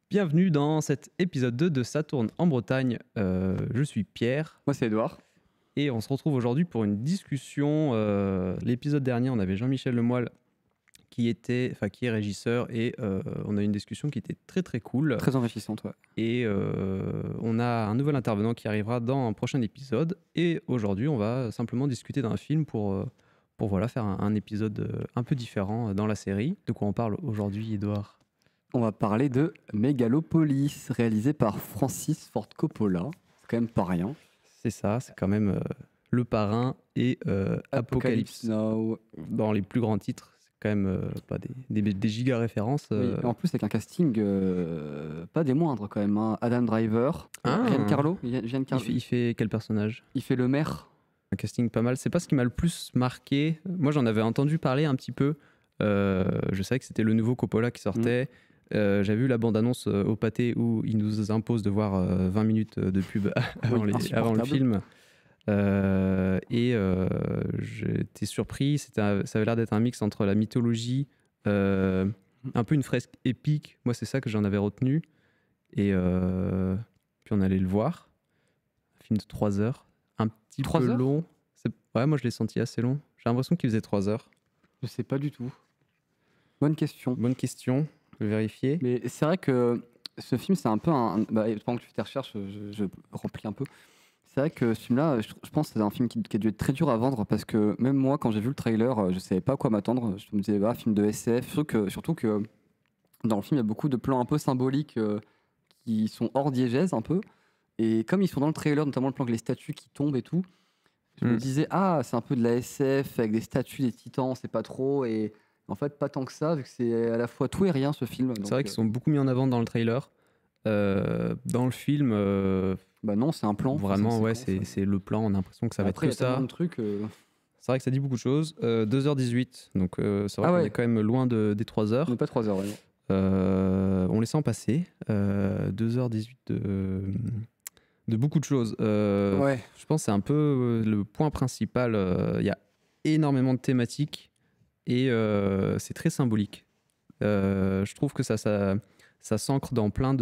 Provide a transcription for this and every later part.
Bienvenue dans cet épisode 2 de Ça tourne en Bretagne. Je suis Pierre Moi, c'est Edouard. et on se retrouve aujourd'hui pour une discussion. L'épisode dernier, on avait Jean-Michel Lemoyle qui est régisseur et on a eu une discussion qui était très très cool. Très enrichissante, ouais. Et on a un nouvel intervenant qui arrivera dans un prochain épisode. Et aujourd'hui, on va simplement discuter d'un film pour voilà, faire un épisode un peu différent dans la série. De quoi on parle aujourd'hui, Edouard? On va parler de Megalopolis, réalisé par Francis Ford Coppola. C'est quand même pas rien. C'est ça, c'est quand même Le Parrain et Apocalypse. Now. Dans les plus grands titres, c'est quand même pas des giga références. Oui, et en plus, avec un casting pas des moindres quand même. Hein. Adam Driver, Giancarlo. Il fait quel personnage? Il fait le maire. Un casting pas mal. C'est pas ce qui m'a le plus marqué. Moi, j'en avais entendu parler un petit peu. Je savais que c'était le nouveau Coppola qui sortait. J'avais vu la bande-annonce au pâté où il nous impose de voir 20 minutes de pub avant le film. J'étais surpris. Ça avait l'air d'être un mix entre la mythologie, un peu une fresque épique. Moi, c'est ça que j'en avais retenu. Et puis on allait le voir. Un film de 3 heures. Un petit 3 peu heures long. Ouais, moi je l'ai senti assez long. J'ai l'impression qu'il faisait 3 heures. Je sais pas du tout. Bonne question. Bonne question. Je vais vérifier. Mais c'est vrai que ce film, c'est un peu un. Pendant que tu fais tes recherches, je remplis un peu. C'est vrai que ce film-là, je pense que c'est un film qui a dû être très dur à vendre parce que même moi, quand j'ai vu le trailer, je savais pas à quoi m'attendre. Je me disais, film de SF. Surtout que dans le film, il y a beaucoup de plans un peu symboliques qui sont hors diégèse un peu. Et comme ils sont dans le trailer, notamment le plan avec les statues qui tombent et tout, je me disais, c'est un peu de la SF avec des statues, des titans, c'est pas trop. Et en fait, pas tant que ça, vu que c'est à la fois tout et rien ce film. C'est vrai qu'ils sont beaucoup mis en avant dans le trailer. Dans le film, non, c'est un plan. vraiment, ouais, c'est le plan. On a l'impression que ça va être que ça. Tellement de trucs. C'est vrai que ça dit beaucoup de choses. 2h18, donc c'est vrai qu'on est quand même loin des 3 heures. On n'est pas 3 heures, ouais. On laisse en passer. 2h18 de beaucoup de choses. Ouais. Je pense que c'est un peu le point principal. Il y a énormément de thématiques et c'est très symbolique. Je trouve que ça s'ancre dans plein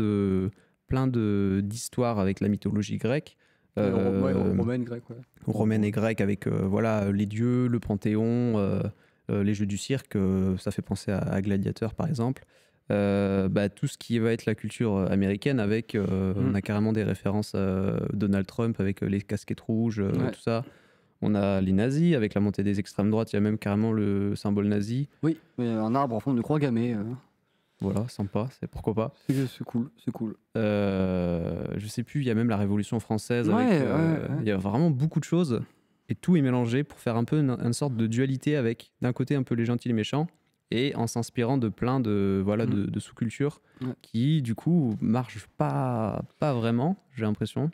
d'histoires avec la mythologie grecque. Romaine, grecque, ouais. Romaine et grecque avec les dieux, le panthéon, les jeux du cirque. Ça fait penser à Gladiateur par exemple. Tout ce qui va être la culture américaine avec on a carrément des références à Donald Trump avec les casquettes rouges, tout ça. On a les nazis avec la montée des extrêmes droites, il y a même carrément le symbole nazi. Oui, mais un arbre en forme de croix gammée. Voilà, sympa, pourquoi pas. C'est cool. Je sais plus, il y a même la Révolution française. Il y a vraiment beaucoup de choses et tout est mélangé pour faire un peu une sorte de dualité avec d'un côté un peu les gentils et les méchants et en s'inspirant de plein de sous-cultures qui du coup marchent pas vraiment, j'ai l'impression.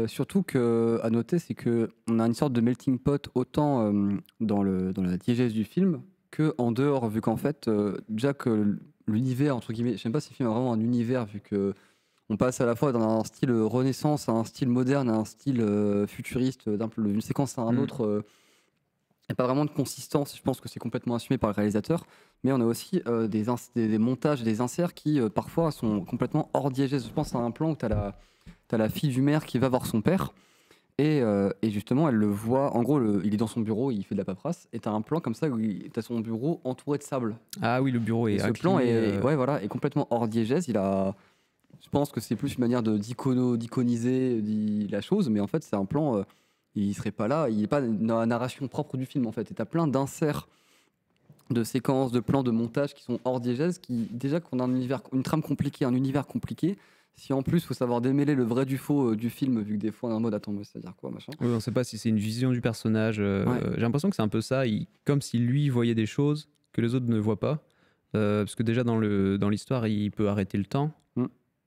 Surtout que à noter, c'est que on a une sorte de melting pot autant dans la diégèse du film que en dehors, vu qu'en fait déjà que l'univers entre guillemets, je sais même pas si le film a vraiment un univers vu que on passe à la fois d'un style renaissance à un style moderne à un style futuriste, d'une séquence à un autre. Il n'y a pas vraiment de consistance, je pense que c'est complètement assumé par le réalisateur, mais on a aussi des montages, des inserts qui parfois sont complètement hors diégèse. Je pense à un plan où tu as la fille du maire qui va voir son père, et justement elle le voit, en gros il est dans son bureau, il fait de la paperasse, et tu as un plan comme ça où tu as son bureau entouré de sable. Ah oui, le bureau est ce plan est complètement hors diégèse. Je pense que c'est plus une manière d'iconiser la chose, mais en fait c'est un plan... il serait pas là, il n'est pas dans la narration propre du film en fait. Et t'as plein d'inserts de séquences, de plans, de montage qui sont hors diégèse, qui déjà qu'on a une trame compliquée, un univers compliqué. Si en plus il faut savoir démêler le vrai du faux du film, vu que des fois on est en mode attends, mais c'est-à-dire quoi machin. Oui, on sait pas si c'est une vision du personnage. J'ai l'impression que c'est un peu ça, comme si lui voyait des choses que les autres ne voient pas. Parce que déjà dans l'histoire, il peut arrêter le temps.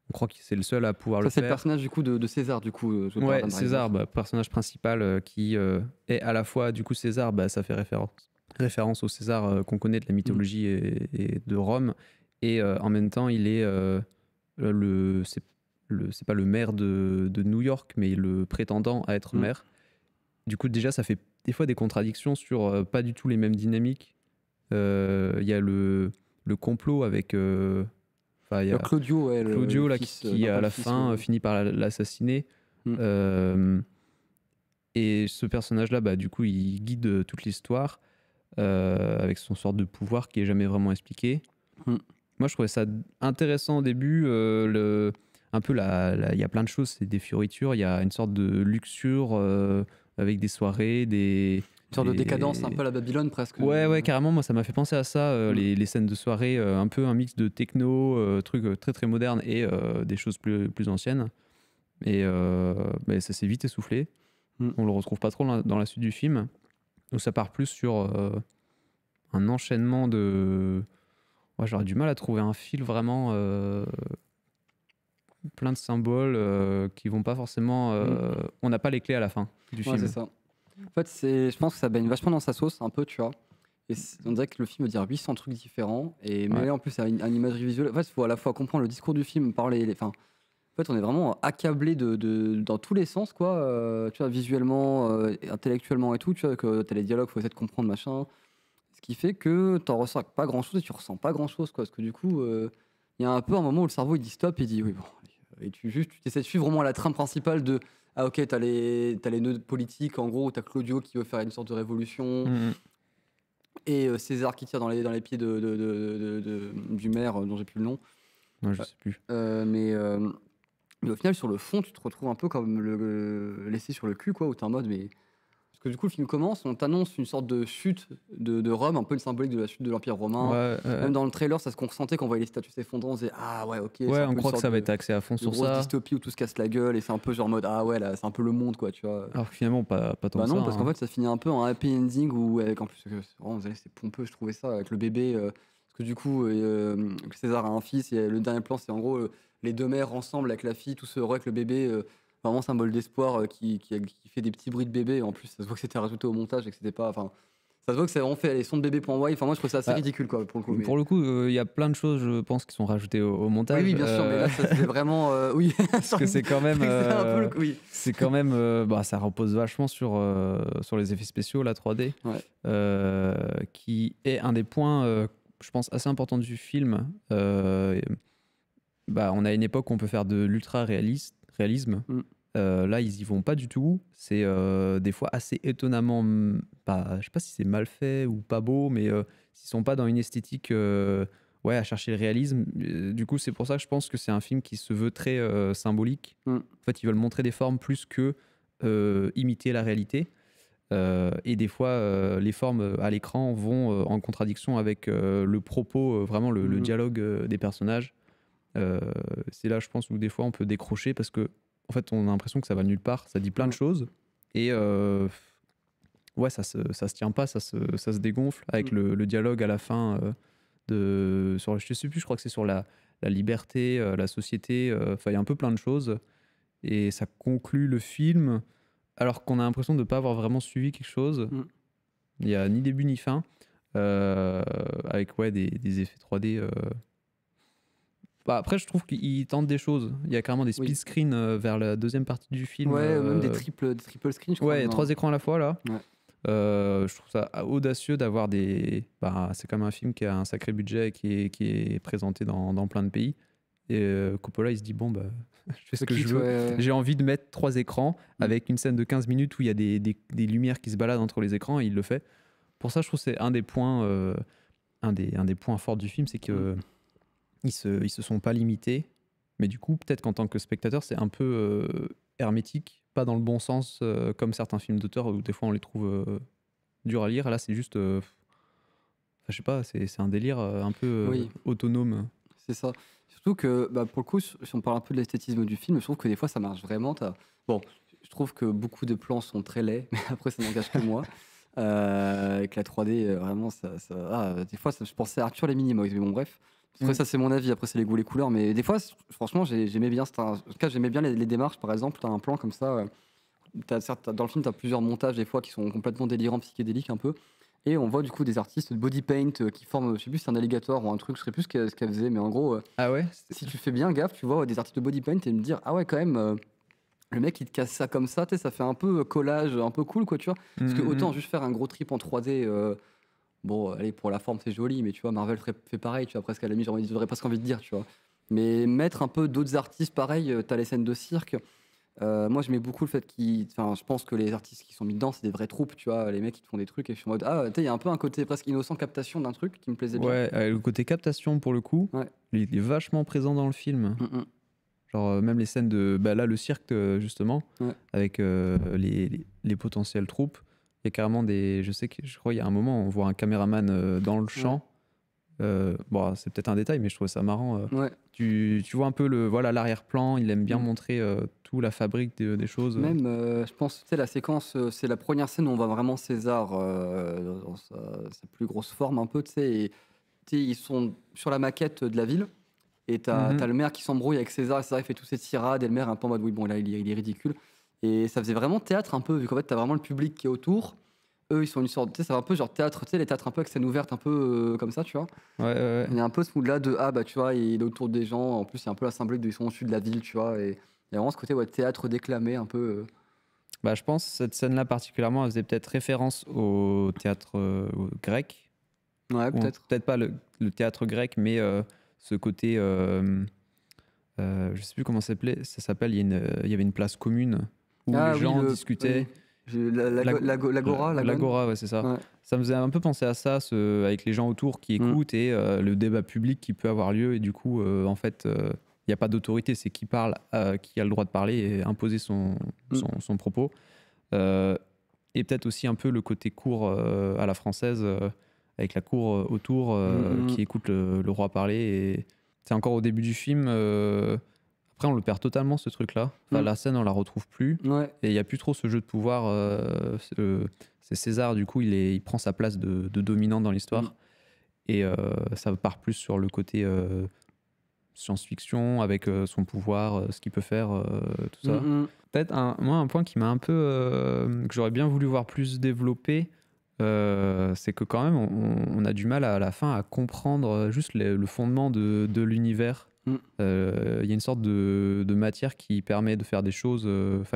On croit que c'est le seul à pouvoir le faire. Ça, c'est le personnage du coup de César, du coup. Ouais, César, personnage principal qui est à la fois, du coup, César, ça fait référence au César qu'on connaît de la mythologie et de Rome. Et en même temps, il est c'est pas le maire de New York, mais le prétendant à être maire. Du coup, déjà, ça fait des fois des contradictions sur pas du tout les mêmes dynamiques. Il y a le complot avec Enfin, il y a Claudio, ouais, Claudio le là, fils qui d'un à peu le la fils. fin finit par l'assassiner. Mm. Euh, et ce personnage-là, bah, du coup, il guide toute l'histoire avec son sorte de pouvoir qui est jamais vraiment expliqué. Mm. Moi, je trouvais ça intéressant au début. Un peu, il y a plein de choses, c'est des fioritures. Il y a une sorte de luxure avec des soirées, Une sorte de décadence, un peu à la Babylone presque. Ouais, carrément. Moi, ça m'a fait penser à ça, les scènes de soirée, un peu un mix de techno, trucs très très modernes et des choses plus anciennes. Et mais ça s'est vite essoufflé. On le retrouve pas trop dans la suite du film. Donc ça part plus sur un enchaînement de. Ouais, j'aurais du mal à trouver un fil vraiment plein de symboles qui vont pas forcément. On n'a pas les clés à la fin du Ouais, film. c'est ça. En fait, je pense que ça baigne vachement dans sa sauce, un peu, tu vois. Et on dirait que le film veut dire 800 trucs différents. Et mêlé en plus à une imagerie visuelle. En fait, il faut à la fois comprendre le discours du film, parler. Enfin, en fait, on est vraiment accablé dans tous les sens, quoi. Tu vois, visuellement, intellectuellement et tout. Tu vois, que t'as les dialogues, faut essayer de comprendre, machin. Ce qui fait que t'en ressens pas grand chose et tu ressens pas grand chose, quoi. Parce que du coup, il y a un peu un moment où le cerveau il dit stop et il dit oui, bon. Et tu essaies de suivre vraiment la trame principale de ah, ok, t'as les nœuds politiques, en gros, où t'as Claudio qui veut faire une sorte de révolution et César qui tire dans les pieds du maire, dont j'ai plus le nom. Ouais, je sais plus. Mais au final, sur le fond, tu te retrouves un peu comme laissé sur le cul, quoi, où t'es en mode mais. Parce que du coup, le film commence, on t'annonce une sorte de chute de Rome, un peu une symbolique de la chute de l'Empire romain. Même dans le trailer, ça se ressentait qu'on voyait les statues s'effondrer, on se disait ah ouais, ok. Ouais, on croit que ça va être axé à fond sur grosse ça. dystopie où tout se casse la gueule et c'est un peu genre en mode ah ouais, là, c'est un peu le monde, quoi, tu vois. Alors que finalement, pas tant Bah que non, ça. parce qu'en fait, ça finit un peu en happy ending où, avec, en plus, vraiment, c'est pompeux, je trouvais ça, avec le bébé. Parce que du coup, César a un fils et le dernier plan, c'est en gros les deux mères ensemble avec la fille, tout ce heureux avec le bébé. Vraiment symbole d'espoir qui fait des petits bruits de bébé. En plus, ça se voit que c'était rajouté au montage et que c'était pas. Enfin, ça se voit que c'est vraiment fait les sons de bébé.y. Enfin, moi, je trouve ça assez ridicule, quoi, pour le coup. Mais... Pour le coup, il y a plein de choses, je pense, qui sont rajoutées au montage. Oui, bien sûr, mais là, ça c'est vraiment. Oui, parce que c'est quand même. oui. C'est quand même. Bah, ça repose vachement sur les effets spéciaux, la 3D, qui est un des points, je pense, assez importants du film. Bah, on a une époque où on peut faire de l'ultra-réalisme. Là, ils y vont pas du tout. C'est des fois assez étonnamment, je sais pas si c'est mal fait ou pas beau, mais ils sont pas dans une esthétique à chercher le réalisme. Du coup, c'est pour ça que je pense que c'est un film qui se veut très symbolique. En fait, ils veulent montrer des formes plus que imiter la réalité. Et des fois, les formes à l'écran vont en contradiction avec le propos, vraiment le dialogue des personnages. C'est là, je pense, où des fois on peut décrocher parce que en fait, on a l'impression que ça va nulle part. Ça dit plein de choses et ça se tient pas, ça se dégonfle avec le dialogue à la fin je sais plus, je crois que c'est sur la liberté, la société. Enfin, il y a un peu plein de choses et ça conclut le film alors qu'on a l'impression de ne pas avoir vraiment suivi quelque chose. Il y a ni début ni fin avec des effets 3D. Bah après, je trouve qu'il tente des choses. Il y a carrément des split screens vers la deuxième partie du film. Ouais, même des triple screens, je crois. Ouais, il y a 3 écrans à la fois, là. Ouais. Je trouve ça audacieux d'avoir des... Bah, c'est quand même un film qui a un sacré budget et qui est présenté dans plein de pays. Et Coppola, il se dit, bon, bah, je fais ce que je veux. Ouais. J'ai envie de mettre 3 écrans avec une scène de 15 minutes où il y a des lumières qui se baladent entre les écrans et il le fait. Pour ça, je trouve que c'est un des points forts du film, c'est que ils se sont pas limités, mais du coup peut-être qu'en tant que spectateur c'est un peu hermétique, pas dans le bon sens comme certains films d'auteur où des fois on les trouve durs à lire. Là c'est juste je sais pas, c'est un délire un peu autonome. C'est ça, surtout que pour le coup, si on parle un peu de l'esthétisme du film, je trouve que des fois ça marche vraiment. Bon, je trouve que beaucoup de plans sont très laids, mais après ça n'engage que moi. Avec la 3D, vraiment, des fois, je pensais à Arthur les Minimoys, mais bon, bref. Après, ça, c'est mon avis. Après, c'est les goûts, les couleurs. Mais des fois, franchement, j'aimais bien. En tout cas, j'aimais bien les démarches. Par exemple, tu as un plan comme ça. Dans le film, tu as plusieurs montages, des fois, qui sont complètement délirants, psychédéliques un peu. Et on voit du coup des artistes de body paint qui forment, je sais plus si c'est un alligator ou un truc, je sais plus ce qu'elle faisait. Mais en gros, si tu fais bien gaffe, tu vois des artistes de body paint et me dire, ah ouais, quand même. Le mec, il te casse ça comme ça, ça fait un peu collage, un peu cool, quoi, tu vois. Parce que autant juste faire un gros trip en 3D, bon, allez, pour la forme, c'est joli, mais tu vois, Marvel fait pareil, tu vois, presque à la limite, j'aurais presque envie de dire, tu vois. Mais mettre un peu d'autres artistes, pareil, t'as les scènes de cirque. Moi, j'aimais beaucoup le fait enfin, je pense que les artistes qui sont mis dedans, c'est des vraies troupes, tu vois. Les mecs, ils te font des trucs et je suis en mode, ah, tu sais, il y a un peu un côté presque innocent captation d'un truc qui me plaisait bien. Ouais, le côté captation, pour le coup, Ouais. il est vachement présent dans le film. Mm, mm. Genre, même les scènes de. Bah là, le cirque, justement, Ouais. avec les potentielles troupes. Il y a carrément des. Je crois qu'il y a un moment, on voit un caméraman dans le champ. Bon, c'est peut-être un détail, mais je trouve ça marrant. Ouais. Tu vois un peu voilà, l'arrière-plan, il aime bien Mm. montrer tout la fabrique des choses. Même, je pense, tu sais, la séquence, c'est la première scène où on voit vraiment César dans sa plus grosse forme, un peu, tu sais. Et, tu sais, ils sont sur la maquette de la ville. Et t'as Mhm. le maire qui s'embrouille avec César, et César il fait toutes ses tirades, et le maire est un peu en mode oui, bon, là il est ridicule. Et ça faisait vraiment théâtre un peu, vu qu'en fait t'as vraiment le public qui est autour. Eux ils sont une sorte, tu sais, c'est un peu genre théâtre, tu sais, les théâtres un peu avec scène ouverte, un peu comme ça, tu vois. Ouais, ouais, ouais. Il y a un peu ce mood-là de ah bah tu vois, il est autour des gens, en plus il y a un peu la symbolique de ils sont au-dessus de la ville, tu vois. Et il y a vraiment ce côté ouais, théâtre déclamé un peu. Bah, je pense que cette scène-là particulièrement, elle faisait peut-être référence au théâtre grec. Ouais, Ou peut-être. peut-être pas le théâtre grec, mais ce côté. Je sais plus comment ça s'appelle. Il y avait une place commune où les Ah oui, gens discutaient. l'agora, L'agora, ouais, c'est ça. Ouais. Ça me faisait un peu penser à ça, avec les gens autour qui écoutent et le débat public qui peut avoir lieu. Et du coup, en fait, il n'y a pas d'autorité, c'est qui parle, qui a le droit de parler et imposer son propos. Et peut-être aussi un peu le côté court à la française, avec la cour autour qui écoute le roi parler. Et c'est encore au début du film. Après, on le perd totalement, ce truc-là. Enfin, la scène, on la retrouve plus. Ouais. Et il n'y a plus trop ce jeu de pouvoir. C'est César, du coup, il prend sa place de dominant dans l'histoire. Et ça part plus sur le côté science-fiction, avec son pouvoir, ce qu'il peut faire, tout ça. Peut-être moi, un point qui m'a un peu. Que j'aurais bien voulu voir plus développé, c'est que quand même, on a du mal à la fin à comprendre juste le fondement de l'univers. Il y a une sorte de matière qui permet de faire des choses,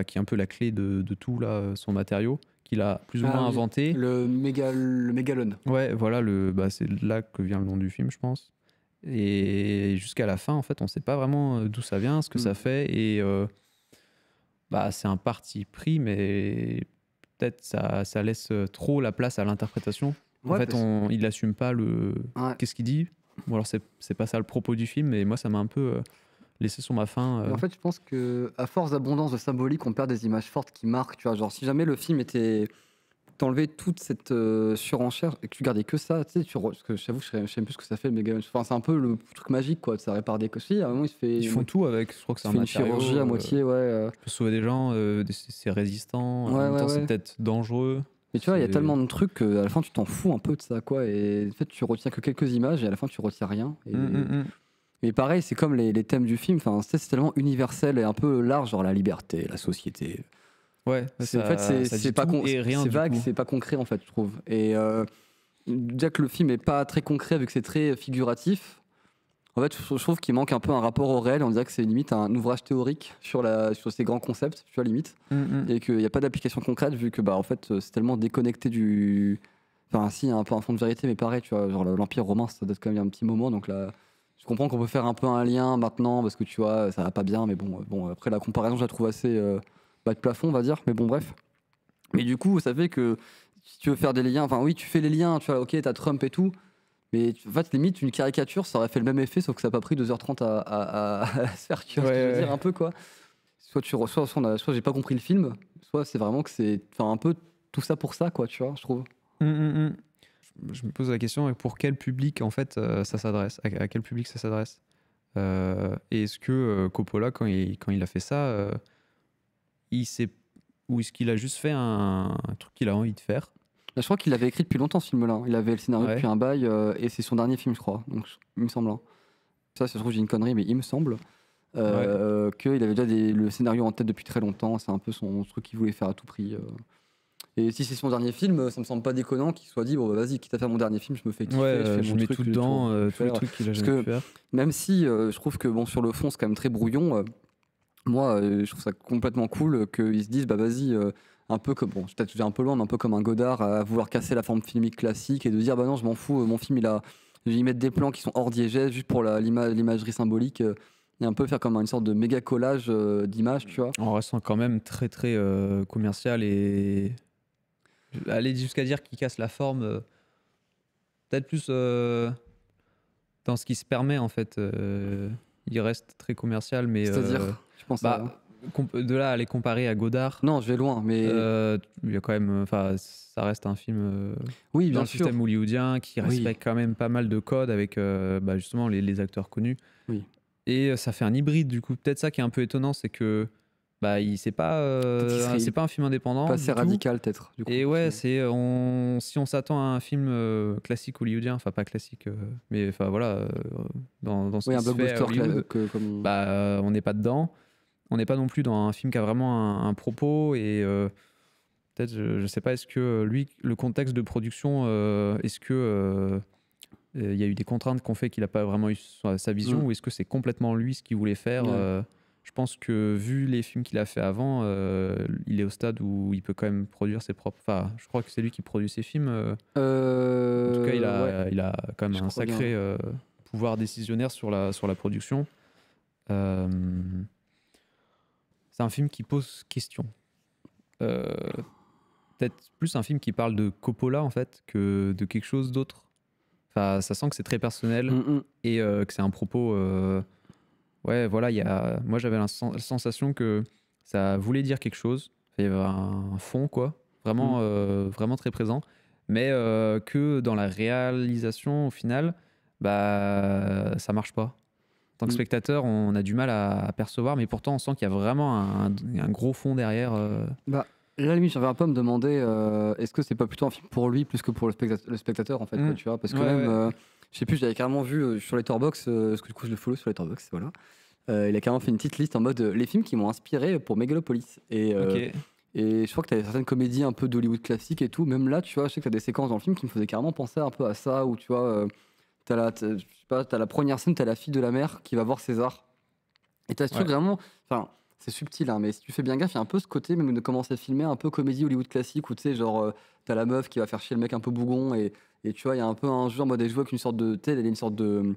qui est un peu la clé de tout, là, son matériau, qu'il a plus ou moins inventé. Le mégalone. Ouais, voilà, c'est là que vient le nom du film, je pense. Et jusqu'à la fin, en fait, on sait pas vraiment d'où ça vient, ce que ça fait. Et c'est un parti pris, mais peut-être ça laisse trop la place à l'interprétation. En fait, il n'assume pas qu'est-ce qu'il dit. Bon, alors c'est pas ça le propos du film, mais moi ça m'a un peu laissé sur ma faim. En fait, je pense que à force d'abondance de symbolique, on perd des images fortes qui marquent. Tu vois, genre si jamais le film était t'enlevais toute cette surenchère et que tu gardais que ça, tu sais, parce que j'avoue, je sais même plus ce que ça fait le méga. Enfin, c'est un peu le truc magique, quoi. Ça répare des cochilles. À un moment, ils font tout avec. Je crois que c'est un matériau. Une chirurgie à moitié, ouais. Tu peux sauver des gens, c'est résistant. En même temps, c'est peut-être dangereux. Mais tu vois, il y a tellement de trucs qu'à la fin, tu t'en fous un peu de ça, quoi. Et en fait, tu retiens que quelques images et à la fin, tu retiens rien. Et... Mais pareil, c'est comme les thèmes du film. Enfin, c'est tellement universel et un peu large, genre la liberté, la société. Ouais, en fait, c'est pas c'est vague, c'est pas concret, en fait, je trouve. Et déjà que le film est pas très concret, vu que c'est très figuratif. En fait, je trouve qu'il manque un peu un rapport au réel. On dirait que c'est limite un ouvrage théorique sur ces grands concepts, tu vois, limite. Et qu'il n'y a pas d'application concrète, vu que, en fait, c'est tellement déconnecté du. Enfin, si, il y a un peu un fond de vérité, mais pareil, tu vois, genre l'Empire romain, ça date quand même un petit moment. Donc là, je comprends qu'on peut faire un peu un lien maintenant, parce que tu vois, ça va pas bien, mais bon, après, la comparaison, je la trouve assez bas de plafond, on va dire. Mais bon, bref. Mais du coup, ça fait que si tu veux faire des liens, enfin, oui, tu fais les liens, tu vois, ok, t'as Trump et tout. Mais en fait, limite, une caricature, ça aurait fait le même effet, sauf que ça n'a pas pris 2h30 à se faire, tu vois ce que je veux dire, un peu, quoi. Soit j'ai pas compris le film, soit c'est vraiment que c'est un peu tout ça pour ça, quoi, tu vois, je trouve. Je me pose la question, pour quel public, en fait, ça s'adresse, à quel public ça s'adresse. Et est-ce que Coppola, quand il a fait ça, ou est-ce qu'il a juste fait un truc qu'il a envie de faire? Je crois qu'il l'avait écrit depuis longtemps, ce film-là. Il avait le scénario depuis un bail, et c'est son dernier film, je crois. Donc, il me semble. Ça se trouve, j'ai une connerie, mais il me semble qu'il avait déjà le scénario en tête depuis très longtemps. C'est un peu son truc qu'il voulait faire à tout prix. Et si c'est son dernier film, ça me semble pas déconnant qu'il soit dit bon, vas-y, quitte à faire mon dernier film, je me fais kiffer. Je mets tout dedans, tous les trucs qu'il a jamais pu faire. Même si je trouve que sur le fond, c'est quand même très brouillon. Moi, je trouve ça complètement cool qu'ils se disent vas-y. Un peu comme, peut-être que je vais un peu loin, mais un peu comme un Godard à vouloir casser la forme filmique classique et de dire non, je m'en fous, mon film il a Ils mettent des plans qui sont hors diégèse juste pour l'imagerie symbolique et un peu faire comme une sorte de méga collage d'images, tu vois. En restant quand même très très commercial et aller jusqu'à dire qu'il casse la forme, peut-être plus dans ce qui se permet en fait. Il reste très commercial, mais C'est-à-dire, je pense de là à les comparer à Godard, Non, je vais loin, mais il y a quand même, enfin, ça reste un film oui, dans bien le sûr. système hollywoodien qui Oui. respecte quand même pas mal de codes avec justement les acteurs connus. Oui. Et ça fait un hybride du coup. Peut-être ça qui est un peu étonnant, c'est que c'est pas c'est pas un film indépendant. Pas du assez tout. radical peut-être. Du coup, Et ouais, si on s'attend à un film classique hollywoodien, enfin pas classique, mais enfin voilà, dans ce oui, qui un se fait à blockbuster Hollywood, comme on n'est pas dedans. On n'est pas non plus dans un film qui a vraiment un propos et peut-être, je sais pas, est-ce que lui, le contexte de production, est-ce que il y a eu des contraintes qui ont fait qu'il n'a pas vraiment eu sa vision ou est-ce que c'est complètement lui ce qu'il voulait faire Je pense que vu les films qu'il a fait avant, il est au stade où il peut quand même produire ses propres. Enfin, je crois que c'est lui qui produit ses films. En tout cas, il a quand même un sacré pouvoir décisionnaire sur la production. C'est un film qui pose question. Peut-être plus un film qui parle de Coppola en fait que de quelque chose d'autre. Enfin, ça sent que c'est très personnel et que c'est un propos. Ouais, voilà, moi j'avais la sensation que ça voulait dire quelque chose. Il y avait un fond, quoi, vraiment, vraiment très présent. Mais que dans la réalisation, au final, ça marche pas. En tant que spectateur, on a du mal à percevoir, mais pourtant on sent qu'il y a vraiment un gros fond derrière. Là, limite, j'avais un peu à me demander est-ce que c'est pas plutôt un film pour lui plus que pour le spectateur en fait, quoi, tu vois, parce que je sais plus, j'avais carrément vu sur Letterboxd, parce que du coup je le follow sur Letterboxd, voilà. Il a carrément fait une petite liste en mode les films qui m'ont inspiré pour Megalopolis. Et je crois que tu as certaines comédies un peu d'Hollywood classique et tout. Même là, tu vois, je sais que tu as des séquences dans le film qui me faisaient carrément penser un peu à ça, où tu vois, tu as la première scène, tu as la fille de la mère qui va voir César. Et tu as ce truc vraiment. Enfin, c'est subtil, hein, mais si tu fais bien gaffe, il y a un peu ce côté, même de commencer à filmer un peu comédie Hollywood classique, où tu sais, genre, tu as la meuf qui va faire chier le mec un peu bougon, et tu vois, il y a un peu un jeu en mode, elle joue avec une sorte de. Tu sais, elle a une sorte de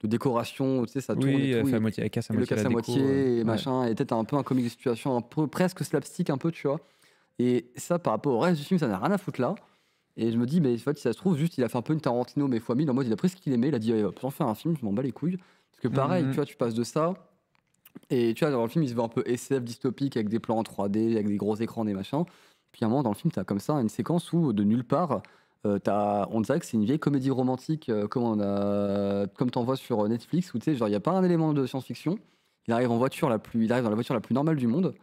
décoration, tu sais, ça tourne et tout. Elle casse à le moitié casse la à déco, moitié et machin, et peut-être un peu un comique de situation, un peu presque slapstick, un peu, tu vois. Et ça, par rapport au reste du film, ça n'a rien à foutre là. Et je me dis, mais en fait, si ça se trouve, juste il a fait un peu une Tarantino, mais fois 1000, en mode il a pris ce qu'il aimait, il a dit, j'en fais un film, je m'en bats les couilles. Parce que pareil, tu vois, tu passes de ça, et tu vois, dans le film, il se veut un peu SF dystopique avec des plans en 3D, avec des gros écrans, des machins. Puis à un moment, dans le film, t'as comme ça une séquence où, de nulle part, on dirait que c'est une vieille comédie romantique comme t'en vois sur Netflix où tu sais genre il y a pas un élément de science-fiction, il arrive dans la voiture la plus normale du monde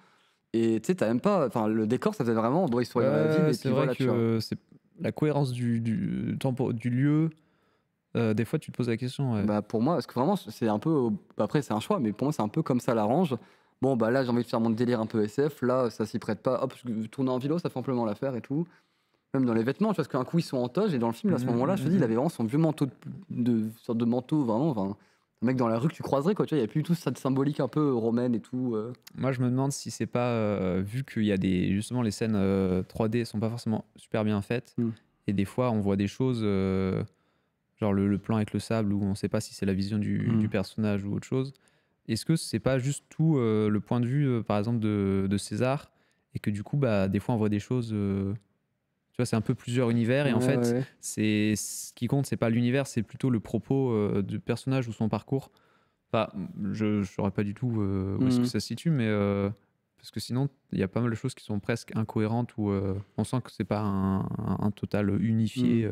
et tu sais t'as même pas, enfin le décor ça faisait vraiment il soit dans la ville et c'est puis vrai voilà, tu vois. que c'est la cohérence du lieu. Des fois, tu te poses la question. Bah pour moi parce que vraiment c'est un peu après c'est un choix mais pour moi c'est un peu comme ça l'arrange. Bon bah là j'ai envie de faire mon délire un peu SF, là ça s'y prête pas, hop tourner en vélo ça fait amplement l'affaire et tout. Même dans les vêtements, parce qu'un coup ils sont en toge et dans le film à ce moment-là, je te dis, il avait vraiment son vieux manteau sorte de manteau vraiment, enfin, un mec dans la rue que tu croiserais quoi, tu vois, il y a plus tout cette symbolique un peu romaine et tout. Moi, je me demande si c'est pas vu qu'il y a justement les scènes 3D sont pas forcément super bien faites et des fois on voit des choses genre le plan avec le sable où on sait pas si c'est la vision du personnage ou autre chose. Est-ce que c'est pas juste tout le point de vue par exemple de César et que du coup des fois on voit des choses tu vois, c'est un peu plusieurs univers et en fait, c'est ce qui compte, c'est pas l'univers, c'est plutôt le propos du personnage ou son parcours. Enfin, je saurais pas du tout où est-ce que ça se situe, mais parce que sinon, il y a pas mal de choses qui sont presque incohérentes où on sent que c'est pas un total unifié.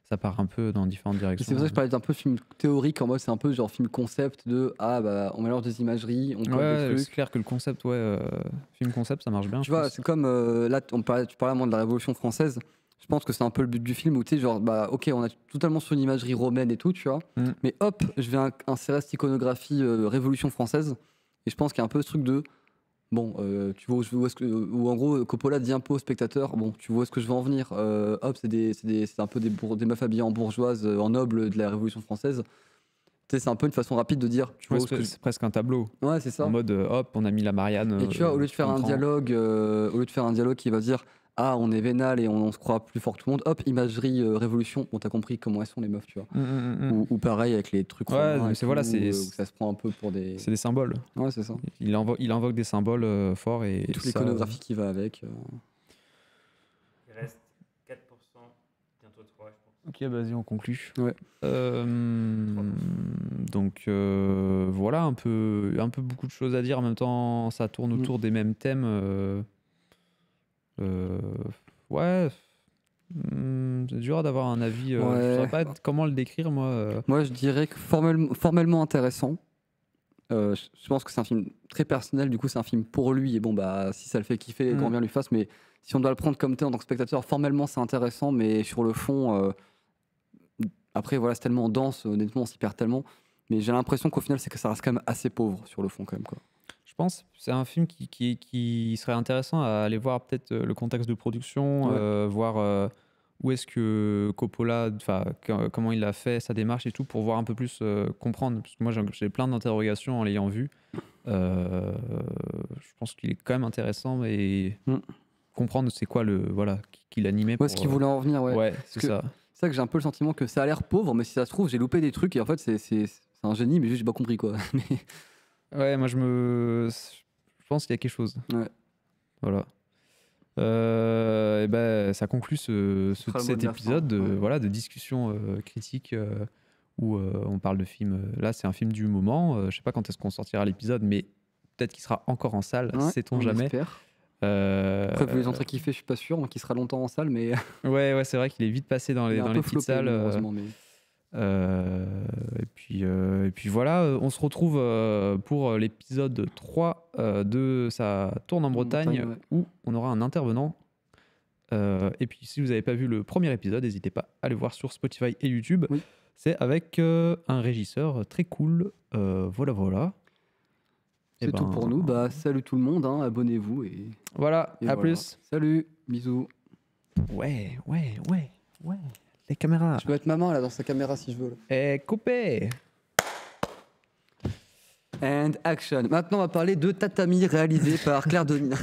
Ça part un peu dans différentes directions. C'est pour ça que je parlais d'un peu film théorique, en mode c'est un peu genre film concept de on mélange des imageries, on colle des trucs. C'est clair que le concept, film concept, ça marche bien. Tu vois, c'est comme là, tu parlais à moi de la Révolution française. Je pense que c'est un peu le but du film où tu sais, genre, ok, on a totalement sur une imagerie romaine et tout, tu vois. Mais hop, je vais insérer cette iconographie Révolution française. Et je pense qu'il y a un peu ce truc de. Bon, tu vois où en gros Coppola dit un peu au spectateur, bon, tu vois où est-ce que je veux en venir. Hop, c'est un peu des meufs habillées en bourgeoise, en noble de la Révolution française. Tu sais, c'est un peu une façon rapide de dire. Tu vois c'est presque un tableau. Ouais, c'est ça. En mode hop, on a mis la Marianne. Et tu vois, au lieu de faire un dialogue, qui va dire ah, on est vénal et on se croit plus fort que tout le monde. Hop, imagerie révolution. Bon, t'as compris comment elles sont les meufs, tu vois. Ou pareil avec les trucs Ouais, romains et c'est voilà, tout, c'est où ça se prend un peu pour des. c'est des symboles. Ouais, c'est ça. Il invoque des symboles forts et Toute ça, l'iconographie qui va avec. Il reste 4%, bientôt 3, je pense. Ok, vas-y, on conclut. Ouais. Donc voilà, un peu beaucoup de choses à dire. En même temps, ça tourne autour des mêmes thèmes. Ouais, c'est dur d'avoir un avis. Je Ouais. saurais pas comment le décrire, moi. Moi, je dirais que formellement intéressant. Je pense que c'est un film très personnel, du coup, c'est un film pour lui. Et bon, bah, si ça le fait kiffer, grand bien lui fasse. Mais si on doit le prendre comme tel en tant que spectateur, formellement, c'est intéressant. Mais sur le fond, après, voilà, c'est tellement dense, honnêtement, on s'y perd tellement. Mais j'ai l'impression qu'au final, c'est que ça reste quand même assez pauvre sur le fond, quand même, quoi. Je pense que c'est un film qui serait intéressant à aller voir peut-être le contexte de production, voir où est-ce que Coppola, comment il a fait sa démarche et tout, pour voir un peu plus comprendre. Parce que moi, j'ai plein d'interrogations en l'ayant vu. Je pense qu'il est quand même intéressant et comprendre c'est quoi qu'il animait. Ouais, ce qu'il voulait en venir, ouais. Ouais, c'est ça. C'est ça que j'ai un peu le sentiment que ça a l'air pauvre, mais si ça se trouve, j'ai loupé des trucs et en fait, c'est un génie, mais juste j'ai pas compris, quoi. Ouais, moi je pense qu'il y a quelque chose. Ouais. Voilà. Et ben ça conclut cet épisode de discussion critique où on parle de films. Là, c'est un film du moment. Je sais pas quand est-ce qu'on sortira l'épisode, mais peut-être qu'il sera encore en salle, sait-on jamais. Espère. Après, vu les entrées qu'il fait, je suis pas sûr, qu'il sera longtemps en salle, mais. Ouais, c'est vrai qu'il est vite passé dans les petites salles. Mais... et puis voilà, on se retrouve pour l'épisode 3 de Ça tourne en Bretagne, où on aura un intervenant. Et puis si vous n'avez pas vu le premier épisode, n'hésitez pas à le voir sur Spotify et YouTube. Oui. C'est avec un régisseur très cool. Voilà. C'est tout pour nous. Bah, salut tout le monde, hein, abonnez-vous. Voilà, à plus. Salut, bisous. Ouais. Les caméras. Je peux mettre ma main là dans sa caméra si je veux. Coupé. And action. Maintenant, on va parler de Tatami, réalisé par Claire Denis.